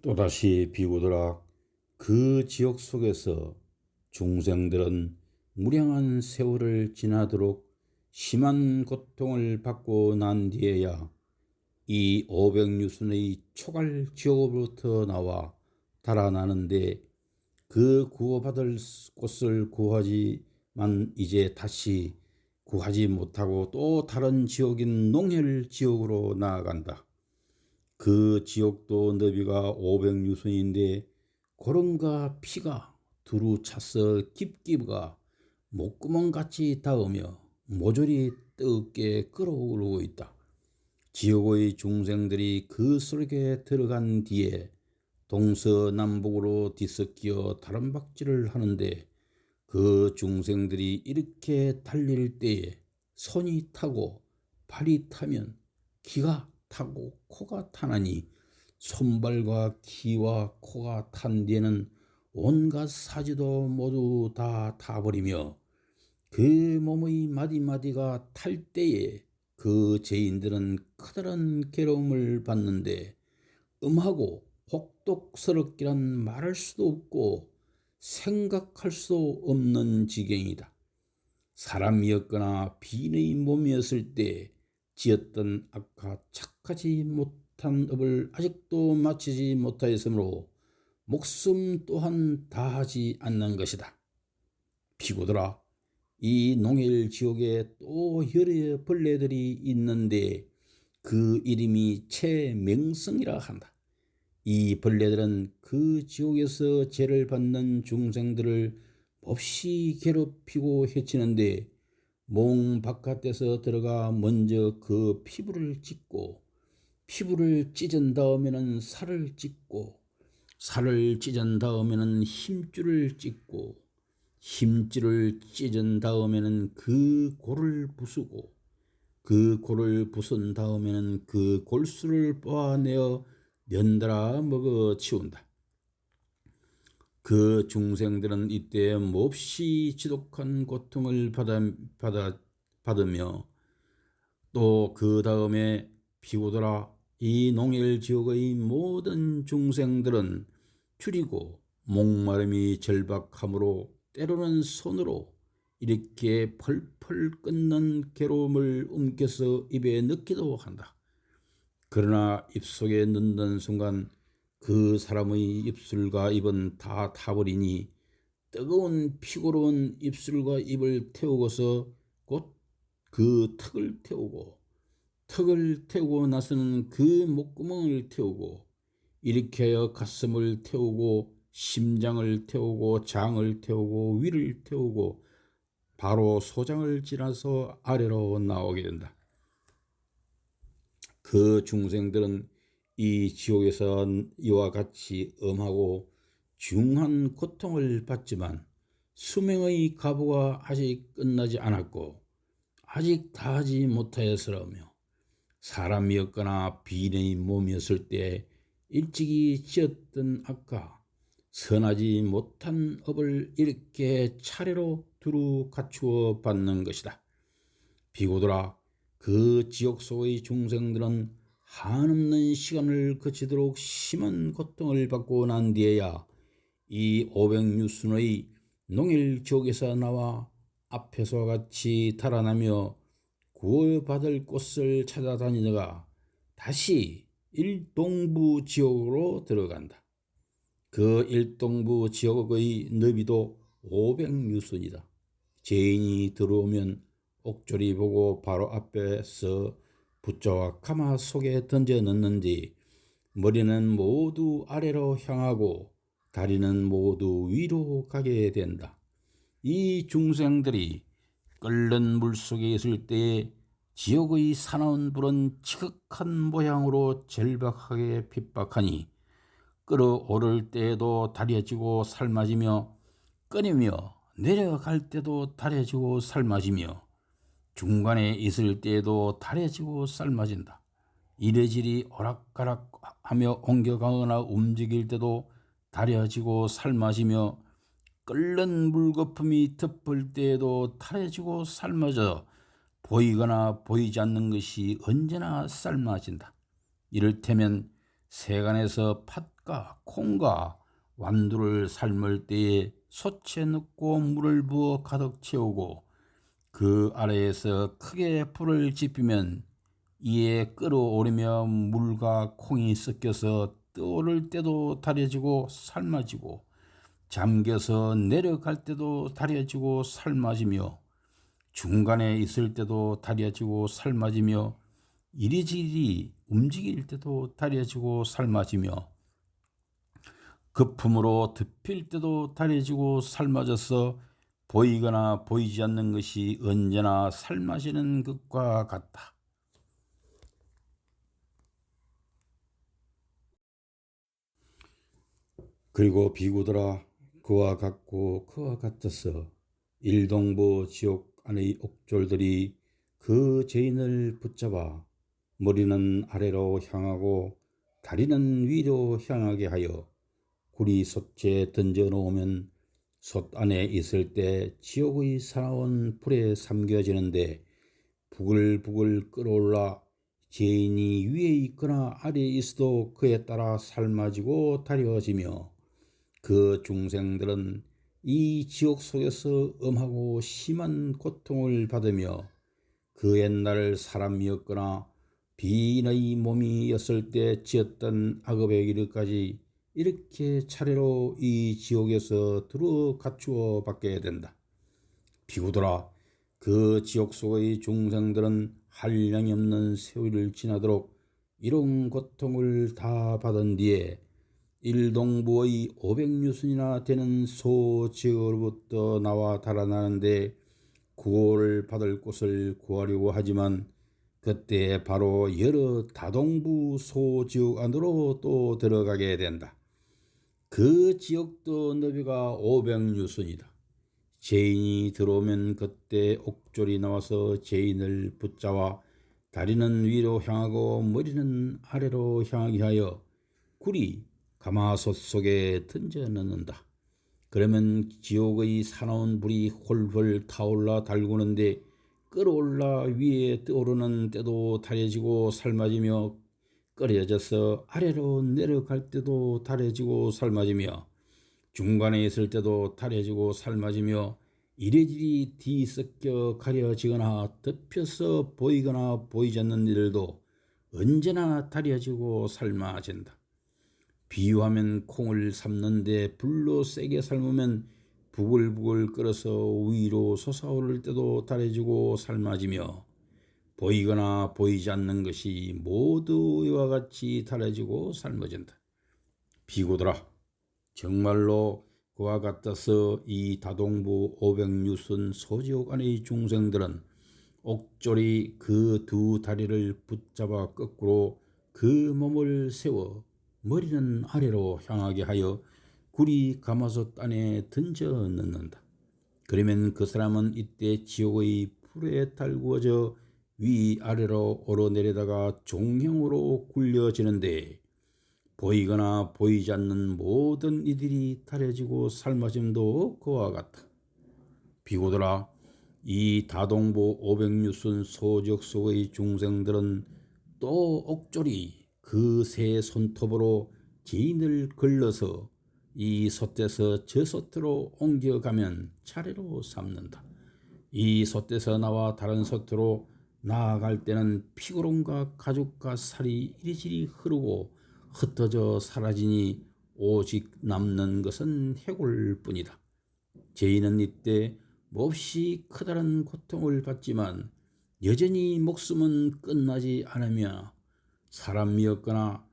또다시 비오더라. 그 지역 속에서 중생들은 무량한 세월을 지나도록 심한 고통을 받고 난 뒤에야 이 오백류순의 초갈 지옥으로부터 나와 달아나는데, 그 구원받을 곳을 구하지만 이제 다시 구하지 못하고 또 다른 지옥인 농헬 지옥으로 나아간다. 그 지옥도 너비가 500유순인데 고름과 피가 두루 차서 깊기가 목구멍같이 닿으며 모조리 뜨겁게 끓어오르고 있다. 지옥의 중생들이 그 속에 들어간 뒤에 동서남북으로 뒤섞여 다름박질을 하는데, 그 중생들이 이렇게 달릴 때에 손이 타고 발이 타면 기가 타고 코가 타나니, 손발과 기와 코가 탄 뒤에는 온갖 사지도 모두 다 타버리며, 그 몸의 마디마디가 탈 때에 그 죄인들은 커다란 괴로움을 받는데, 음하고 혹독스럽기란 말할 수도 없고 생각할 수도 없는 지경이다. 사람이었거나 비인의 몸이었을 때 지었던 악과 착하지 못한 업을 아직도 마치지 못하였으므로 목숨 또한 다하지 않는 것이다. 피고들아, 이 농일 지옥에 또 여러 벌레들이 있는데 그 이름이 채명성이라 한다. 이 벌레들은 그 지옥에서 죄를 받는 중생들을 몹시 괴롭히고 해치는데, 몸 바깥에서 들어가 먼저 그 피부를 찢고, 피부를 찢은 다음에는 살을 찢고, 살을 찢은 다음에는 힘줄을 찢고, 힘줄을 찢은 다음에는 그 골을 부수고, 그 골을 부순 다음에는 그 골수를 뽑아내어 연달아 먹어 치운다. 그 중생들은 이때 몹시 지독한 고통을 받으며, 또 그 다음에 비오더라. 이 농엘 지옥의 모든 중생들은 줄이고 목마름이 절박함으로 때로는 손으로 이렇게 펄펄 끓는 괴로움을 움켜서 입에 넣기도 한다. 그러나 입속에 넣는 순간 그 사람의 입술과 입은 다 타버리니, 뜨거운 피고로운 입술과 입을 태우고서 곧 그 턱을 태우고, 턱을 태우고 나서는 그 목구멍을 태우고, 이렇게 하여 가슴을 태우고 심장을 태우고 장을 태우고 위를 태우고 바로 소장을 지나서 아래로 나오게 된다. 그 중생들은 이 지옥에서 이와 같이 엄하고 중한 고통을 받지만 수명의 가부가 아직 끝나지 않았고 아직 다하지 못하였으며, 사람이었거나 비인의 몸이었을 때 일찍이 지었던 악과 선하지 못한 업을 이렇게 차례로 두루 갖추어 받는 것이다. 비고들아, 그 지옥 속의 중생들은 한없는 시간을 거치도록 심한 고통을 받고 난 뒤에야 이 500유순의 농일 지옥에서 나와 앞에서와 같이 달아나며 구원받을 곳을 찾아다니다가 다시 일동부 지옥으로 들어간다. 그 일동부 지옥의 너비도 500유순이다. 죄인이 들어오면 옥졸이 보고 바로 앞에서 붓자와 가마 속에 던져 넣는 뒤, 머리는 모두 아래로 향하고 다리는 모두 위로 가게 된다. 이 중생들이 끓는 물속에 있을 때에 지옥의 사나운 불은 지극한 모양으로 절박하게 핍박하니, 끓어오를 때에도 다려지고 삶아지며 끊이며 내려갈 때도 다려지고 삶아지며 중간에 있을 때에도 다려지고 삶아진다. 이래질이 오락가락하며 옮겨가거나 움직일 때도 다려지고 삶아지며, 끓는 물거품이 덮을 때에도 다려지고 삶아져 보이거나 보이지 않는 것이 언제나 삶아진다. 이를테면 세간에서 팥 팥과 콩과 완두를 삶을 때에 솥에 넣고 물을 부어 가득 채우고 그 아래에서 크게 불을 지피면 이에 끓어오르며 물과 콩이 섞여서 떠오를 때도 다려지고 삶아지고 잠겨서 내려갈 때도 다려지고 삶아지며 중간에 있을 때도 다려지고 삶아지며 이리저리 움직일 때도 다려지고 삶아지며 거품으로 덮일 때도 다려지고 삶아져서 보이거나 보이지 않는 것이 언제나 삶아지는 것과 같다. 그리고 비구더라 그와 같고 그와 같아서 일동부 지옥 안의 옥졸들이 그 죄인을 붙잡아 머리는 아래로 향하고 다리는 위로 향하게 하여 구리 솥에 던져 놓으면 솥 안에 있을 때 지옥의 사나운 불에 삼겨지는데 부글부글 끓어올라 죄인이 위에 있거나 아래에 있어도 그에 따라 삶아지고 다려지며 그 중생들은 이 지옥 속에서 엄하고 심한 고통을 받으며 그 옛날 사람이었거나 비인의 몸이었을 때 지었던 악업의 일까지 이렇게 차례로 이 지옥에서 두루 갖추어 받게 된다. 비구더라 그 지옥 속의 중생들은 한량이 없는 세월을 지나도록 이런 고통을 다 받은 뒤에 일동부의 500유순이나 되는 소지옥으로부터 나와 달아나는데 구호를 받을 곳을 구하려고 하지만 그때 바로 여러 다동부 소지옥 안으로 또 들어가게 된다. 그 지옥도 너비가 500유순이다. 죄인이 들어오면 그때 옥졸이 나와서 죄인을 붙잡아 다리는 위로 향하고 머리는 아래로 향하게 하여 구리 가마솥 속에 던져 넣는다. 그러면 지옥의 사나운 불이 홀홀 타올라 달구는데 끓어올라 위에 떠오르는 때도 다려지고 삶아지며 끓여져서 아래로 내려갈 때도 다려지고 삶아지며 중간에 있을 때도 다려지고 삶아지며 이리저리 뒤섞여 가려지거나 덮여서 보이거나 보이지 않는 일들도 언제나 다려지고 삶아진다. 비유하면 콩을 삶는데 불로 세게 삶으면 부글부글 끓어서 위로 솟아오를 때도 다려지고 삶아지며 보이거나 보이지 않는 것이 모두 이와 같이 다려지고 삶아진다. 비구더라 정말로 그와 같아서 이 다동부 500유순 소지옥 안의 중생들은 옥졸이 그 두 다리를 붙잡아 거꾸로 그 몸을 세워 머리는 아래로 향하게 하여 구리 가마솥 안에 던져 넣는다. 그러면 그 사람은 이때 지옥의 불에 달구어져 위아래로 오르내리다가 종형으로 굴려지는데 보이거나 보이지 않는 모든 이들이 다려지고 삶아짐도 그와 같다. 비구더라 이 다동부 500유순 소적 속의 중생들은 또 옥졸이 그 새 손톱으로 죄인을 걸러서 이 솥에서 저 솥으로 옮겨가면 차례로 삶는다. 이 솥에서 나와 다른 솥으로 나아갈 때는 피고름과 가죽과 살이 이리저리 흐르고 흩어져 사라지니 오직 남는 것은 해골뿐이다. 죄인은 이때 몹시 커다란 고통을 받지만 여전히 목숨은 끝나지 않으며 사람이었거나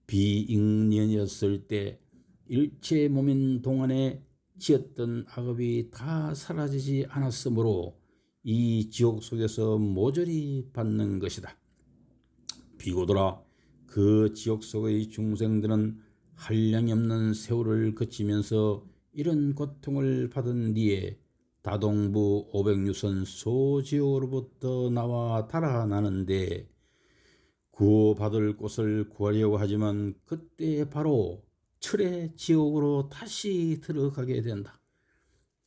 비인연이었을 때 일체 몸인 동안에 지었던 악업이 다 사라지지 않았으므로 이 지옥 속에서 모조리 받는 것이다. 비고더라 그 지옥 속의 중생들은 한량이 없는 세월을 거치면서 이런 고통을 받은 뒤에 다동부 500유선 소지옥으로부터 나와 달아나는데 구원받을 곳을 구하려고 하지만 그때 바로 철의 지옥으로 다시 들어가게 된다.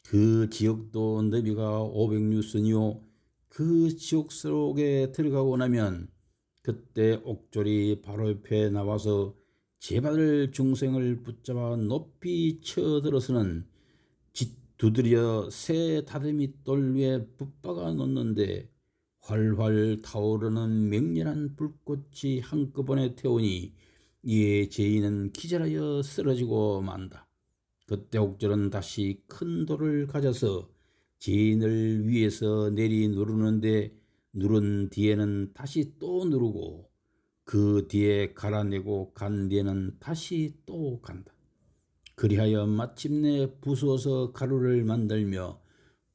그 지옥도 너비가 500유선이요 그 지옥 속에 들어가고 나면 그때 옥졸이 바로 옆에 나와서 죄받을 중생을 붙잡아 높이 쳐들어서는 두드려 새 다듬이 돌 위에 붙박아 놓는데 활활 타오르는 맹렬한 불꽃이 한꺼번에 태우니 이에 죄인은 기절하여 쓰러지고 만다. 그때 옥절은 다시 큰 돌을 가져서 죄인을 위에서 내리 누르는데 누른 뒤에는 다시 또 누르고 그 뒤에 갈아내고 간 뒤에는 다시 또 간다. 그리하여 마침내 부수어서 가루를 만들며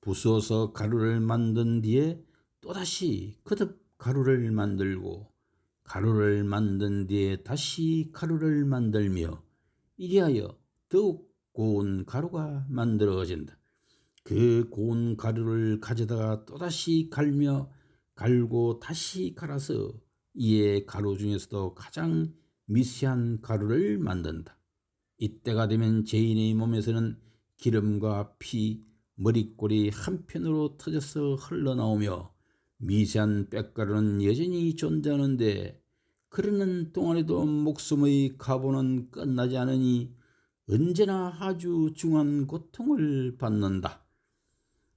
부수어서 가루를 만든 뒤에 또다시 거듭 가루를 만들고 가루를 만든 뒤에 다시 가루를 만들며 이리하여 더욱 고운 가루가 만들어진다. 그 고운 가루를 가져다가 또다시 갈며 갈고 다시 갈아서 이에 가루 중에서도 가장 미세한 가루를 만든다. 이때가 되면 죄인의 몸에서는 기름과 피, 머리꼬리 한편으로 터져서 흘러나오며 미세한 빽가루는 여전히 존재하는데 그러는 동안에도 목숨의 가보는 끝나지 않으니 언제나 아주 중한 고통을 받는다.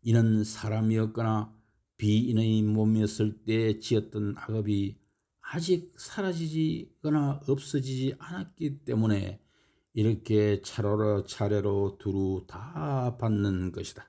이는 사람이었거나 비인의 몸이었을 때 지었던 악업이 아직 사라지거나 없어지지 않았기 때문에 이렇게 차례로 두루 다 받는 것이다.